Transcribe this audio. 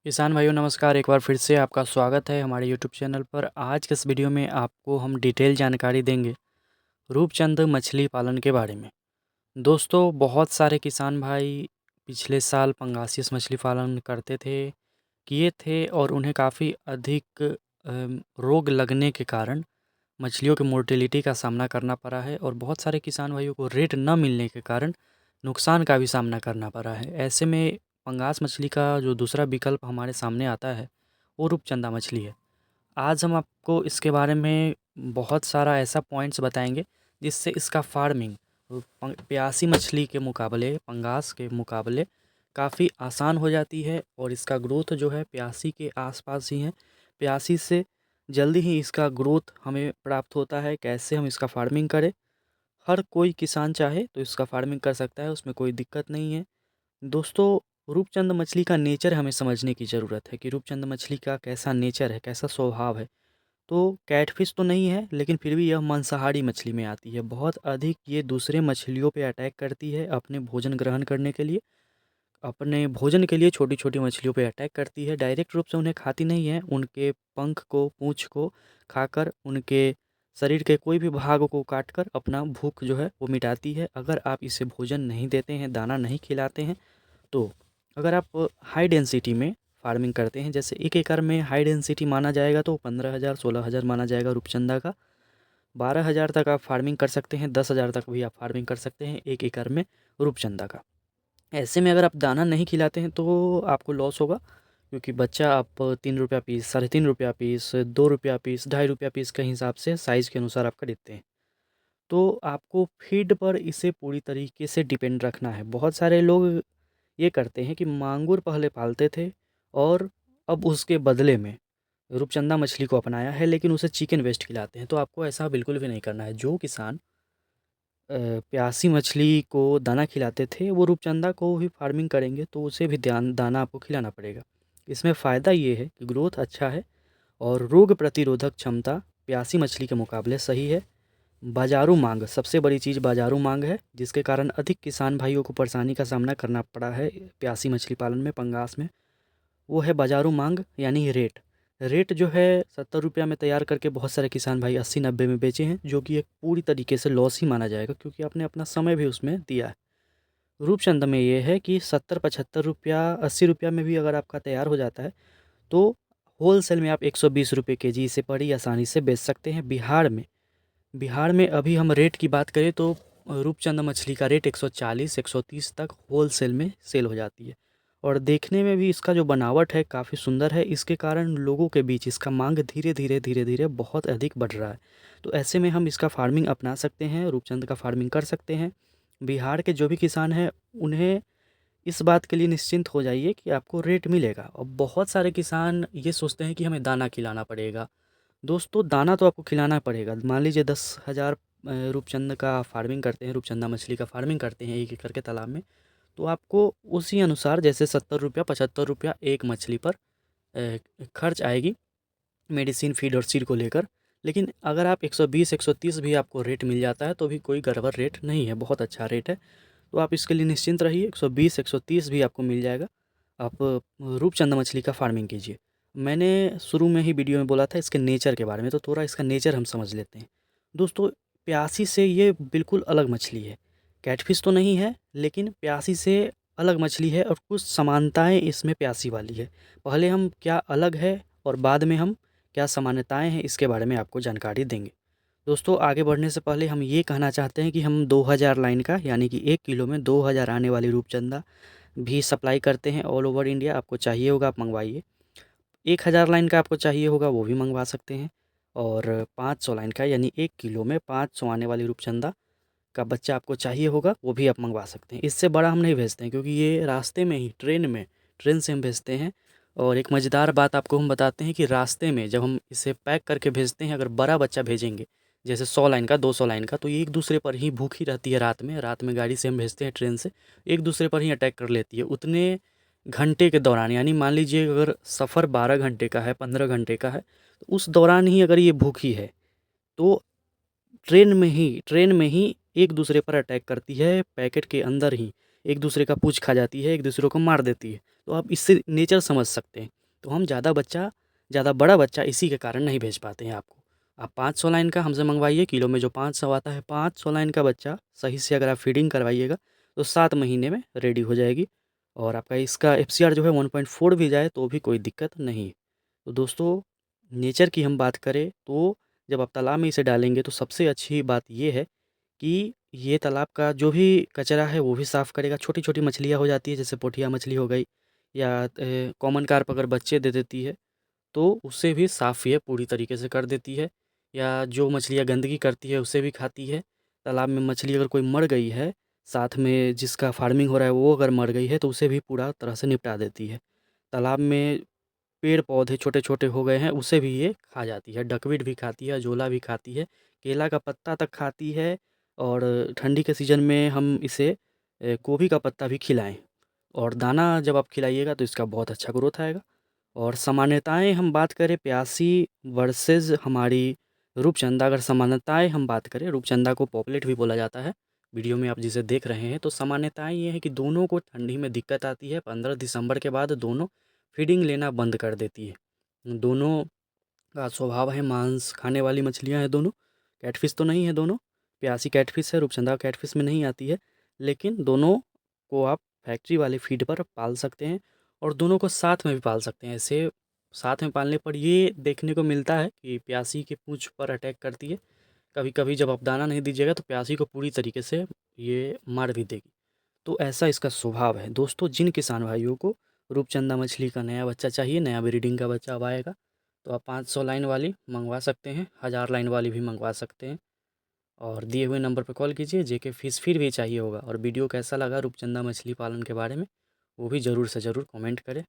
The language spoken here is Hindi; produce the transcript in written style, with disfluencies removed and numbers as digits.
किसान भाइयों नमस्कार। एक बार फिर से आपका स्वागत है हमारे यूट्यूब चैनल पर। आज के इस वीडियो में आपको हम डिटेल जानकारी देंगे रूपचंद मछली पालन के बारे में। दोस्तों, बहुत सारे किसान भाई पिछले साल पंगासिस मछली पालन करते थे, किए थे और उन्हें काफ़ी अधिक रोग लगने के कारण मछलियों की मोर्टेलिटी का सामना करना पड़ा है और बहुत सारे किसान भाइयों को रेट न मिलने के कारण नुकसान का भी सामना करना पड़ा है। ऐसे में पंगास मछली का जो दूसरा विकल्प हमारे सामने आता है वो रूपचंदा मछली है। आज हम आपको इसके बारे में बहुत सारा ऐसा पॉइंट्स बताएंगे जिससे इसका फार्मिंग प्यासी मछली के मुकाबले, पंगास के मुकाबले काफ़ी आसान हो जाती है और इसका ग्रोथ जो है प्यासी के आसपास ही है। प्यासी से जल्दी ही इसका ग्रोथ हमें प्राप्त होता है। कैसे हम इसका फार्मिंग करें, हर कोई किसान चाहे तो इसका फार्मिंग कर सकता है, उसमें कोई दिक्कत नहीं है। दोस्तों, रूपचंद मछली का नेचर हमें समझने की ज़रूरत है कि रूपचंद मछली का कैसा नेचर है, कैसा स्वभाव है। तो कैटफिश तो नहीं है, लेकिन फिर भी यह मांसाहारी मछली में आती है। बहुत अधिक ये दूसरे मछलियों पे अटैक करती है अपने भोजन ग्रहण करने के लिए। अपने भोजन के लिए छोटी-छोटी मछलियों पे अटैक करती है। डायरेक्ट रूप से उन्हें खाती नहीं है, उनके पंख को, पूँछ को खाकर, उनके शरीर के कोई भी भाग को काटकर अपना भूख जो है वो मिटाती है। अगर आप इसे भोजन नहीं देते हैं, दाना नहीं खिलाते हैं, तो अगर आप हाई डेंसिटी में फार्मिंग करते हैं, जैसे 1 एकड़ में हाई डेंसिटी माना जाएगा तो 15,000 16,000 माना जाएगा रूपचंदा का। 12,000 तक आप फार्मिंग कर सकते हैं, 10,000 तक भी आप फार्मिंग कर सकते हैं 1 एकड़ में रूपचंदा का। ऐसे में अगर आप दाना नहीं खिलाते हैं तो आपको लॉस होगा, क्योंकि बच्चा आप ₹3 पीस, ₹3.5 पीस, ₹2 पीस, ₹2.5 पीस के हिसाब से साइज़ के अनुसार आप खरीदते हैं। तो आपको फीड पर इसे पूरी तरीके से डिपेंड रखना है। बहुत सारे लोग ये करते हैं कि मांगुर पहले पालते थे और अब उसके बदले में रूपचंदा मछली को अपनाया है, लेकिन उसे चिकन वेस्ट खिलाते हैं। तो आपको ऐसा बिल्कुल भी नहीं करना है। जो किसान प्यासी मछली को दाना खिलाते थे, वो रूपचंदा को भी फार्मिंग करेंगे तो उसे भी दाना आपको खिलाना पड़ेगा। इसमें फ़ायदा ये है कि ग्रोथ अच्छा है और रोग प्रतिरोधक क्षमता प्यासी मछली के मुकाबले सही है। बाज़ारू मांग, सबसे बड़ी चीज़ बाज़ारू मांग है, जिसके कारण अधिक किसान भाइयों को परेशानी का सामना करना पड़ा है प्यासी मछली पालन में, पंगास में। वो है बाज़ारू मांग, यानी रेट। रेट जो है ₹70 में तैयार करके बहुत सारे किसान भाई 80-90 में बेचे हैं, जो कि एक पूरी तरीके से लॉस ही माना जाएगा, क्योंकि आपने अपना समय भी उसमें दिया है। रूपचंद में ये है कि 70-75 ₹80 में भी अगर आपका तैयार हो जाता है तो होलसेल में आप ₹120 केजी इसे बड़ी आसानी से बेच सकते हैं। बिहार में अभी हम रेट की बात करें तो रूपचंद मछली का रेट 140-130 तक होलसेल में सेल हो जाती है और देखने में भी इसका जो बनावट है काफ़ी सुंदर है। इसके कारण लोगों के बीच इसका मांग धीरे धीरे बहुत अधिक बढ़ रहा है। तो ऐसे में हम इसका फार्मिंग अपना सकते हैं, रूपचंद का फार्मिंग कर सकते हैं। बिहार के जो भी किसान हैं उन्हें इस बात के लिए निश्चिंत हो जाइए कि आपको रेट मिलेगा। और बहुत सारे किसान ये सोचते हैं कि हमें दाना खिलाना पड़ेगा। दोस्तों, दाना तो आपको खिलाना पड़ेगा। मान लीजिए 10,000 रूपचंद का फार्मिंग करते हैं, रूपचंदा मछली का फार्मिंग करते हैं 1 एकड़ के तालाब में, तो आपको उसी अनुसार जैसे ₹70 ₹75 एक मछली पर खर्च आएगी मेडिसिन, फीड और सीड को लेकर। लेकिन अगर आप 120-130 भी आपको रेट मिल जाता है तो भी कोई गड़बड़ रेट नहीं है, बहुत अच्छा रेट है। तो आप इसके लिए निश्चिंत रहिए, 120-130 भी आपको मिल जाएगा। आप रूपचंद मछली का फार्मिंग कीजिए। मैंने शुरू में ही वीडियो में बोला था इसके नेचर के बारे में, तो थोड़ा इसका नेचर हम समझ लेते हैं। दोस्तों, प्यासी से ये बिल्कुल अलग मछली है। कैटफिश तो नहीं है, लेकिन प्यासी से अलग मछली है और कुछ समानताएं इसमें प्यासी वाली है। पहले हम क्या अलग है और बाद में हम क्या सामान्यताएं हैं इसके बारे में आपको जानकारी देंगे। दोस्तों, आगे बढ़ने से पहले हम ये कहना चाहते हैं कि हम 2000 लाइन का, यानी कि 1 किलो में 2000 आने वाली रूपचंदा भी सप्लाई करते हैं ऑल ओवर इंडिया। आपको चाहिए होगा आप मंगवाइए। 1000 लाइन का आपको चाहिए होगा वो भी मंगवा सकते हैं। और 500 लाइन का, यानी 1 किलो में 500 आने वाली रूपचंदा का बच्चा आपको चाहिए होगा वो भी आप मंगवा सकते हैं। इससे बड़ा हम नहीं भेजते हैं, क्योंकि ये रास्ते में ही ट्रेन से हम भेजते हैं। और एक मज़ेदार बात आपको हम बताते हैं कि रास्ते में जब हम इसे पैक करके भेजते हैं, अगर बड़ा बच्चा भेजेंगे जैसे 100 लाइन का, 200 लाइन का, तो ये एक दूसरे पर ही भूखी रहती है। रात में गाड़ी से हम भेजते हैं ट्रेन से, एक दूसरे पर ही अटैक कर लेती है उतने घंटे के दौरान। यानी मान लीजिए अगर सफ़र 12 घंटे का है, 15 घंटे का है, तो उस दौरान ही अगर ये भूखी है तो ट्रेन में ही एक दूसरे पर अटैक करती है, पैकेट के अंदर ही एक दूसरे का पूँछ खा जाती है, एक दूसरे को मार देती है। तो आप इससे नेचर समझ सकते हैं। तो हम ज़्यादा बड़ा बच्चा इसी के कारण नहीं भेज पाते हैं आपको। आप 500 लाइन का हमसे मंगवाइए, किलो में जो 500 आता है, 500 लाइन का बच्चा सही से अगर आप फीडिंग करवाइएगा तो 7 महीने में रेडी हो जाएगी। और आपका इसका एफसीआर जो है 1.4 भी जाए तो भी कोई दिक्कत नहीं है। तो दोस्तों, नेचर की हम बात करें तो जब आप तालाब में इसे डालेंगे तो सबसे अच्छी बात ये है कि ये तालाब का जो भी कचरा है वो भी साफ़ करेगा। छोटी-छोटी मछलियाँ हो जाती है, जैसे पोठिया मछली हो गई या कॉमन कार्प अगर बच्चे दे देती है तो उससे भी साफ़ ये पूरी तरीके से कर देती है। या जो मछलियाँ गंदगी करती है उसे भी खाती है। तालाब में मछली अगर कोई मर गई है, साथ में जिसका फार्मिंग हो रहा है वो अगर मर गई है तो उसे भी पूरा तरह से निपटा देती है। तालाब में पेड़-पौधे छोटे-छोटे हो गए हैं उसे भी ये खा जाती है। डकवीट भी खाती है, जोला भी खाती है, केला का पत्ता तक खाती है। और ठंडी के सीज़न में हम इसे गोभी का पत्ता भी खिलाएँ और दाना जब आप खिलाइएगा तो इसका बहुत अच्छा ग्रोथ आएगा। और सामान्यताएँ हम बात करें प्यासी वर्सेस हमारी रूपचंदा, अगर सामान्यताएँ हम बात करें, रूपचंदा को पॉपुलेट भी बोला जाता है। वीडियो में आप जिसे देख रहे हैं तो सामान्यताएँ ये हैं कि दोनों को ठंडी में दिक्कत आती है। 15 दिसंबर के बाद दोनों फीडिंग लेना बंद कर देती है। दोनों का स्वभाव है मांस खाने वाली मछलियाँ हैं दोनों। कैटफ़िश तो नहीं है दोनों, प्यासी कैटफ़िश है, रूपचंदा कैटफ़िश में नहीं आती है। लेकिन दोनों को आप फैक्ट्री वाले फ़ीड पर पाल सकते हैं और दोनों को साथ में भी पाल सकते हैं। ऐसे साथ में पालने पर ये देखने को मिलता है कि प्यासी की पूँछ पर अटैक करती है। कभी-कभी जब आप दाना नहीं दीजिएगा तो प्यासी को पूरी तरीके से ये मार भी देगी। तो ऐसा इसका स्वभाव है। दोस्तों, जिन किसान भाइयों को रूपचंदा मछली का नया बच्चा चाहिए, नया ब्रीडिंग का बच्चा अब आएगा, तो आप 500 लाइन वाली मंगवा सकते हैं, 1000 लाइन वाली भी मंगवा सकते हैं। और दिए हुए नंबर पर कॉल कीजिए। जेके फिश फिर भी चाहिए होगा और वीडियो कैसा लगा रूपचंदा मछली पालन के बारे में वो भी ज़रूर से ज़रूर कमेंट करें।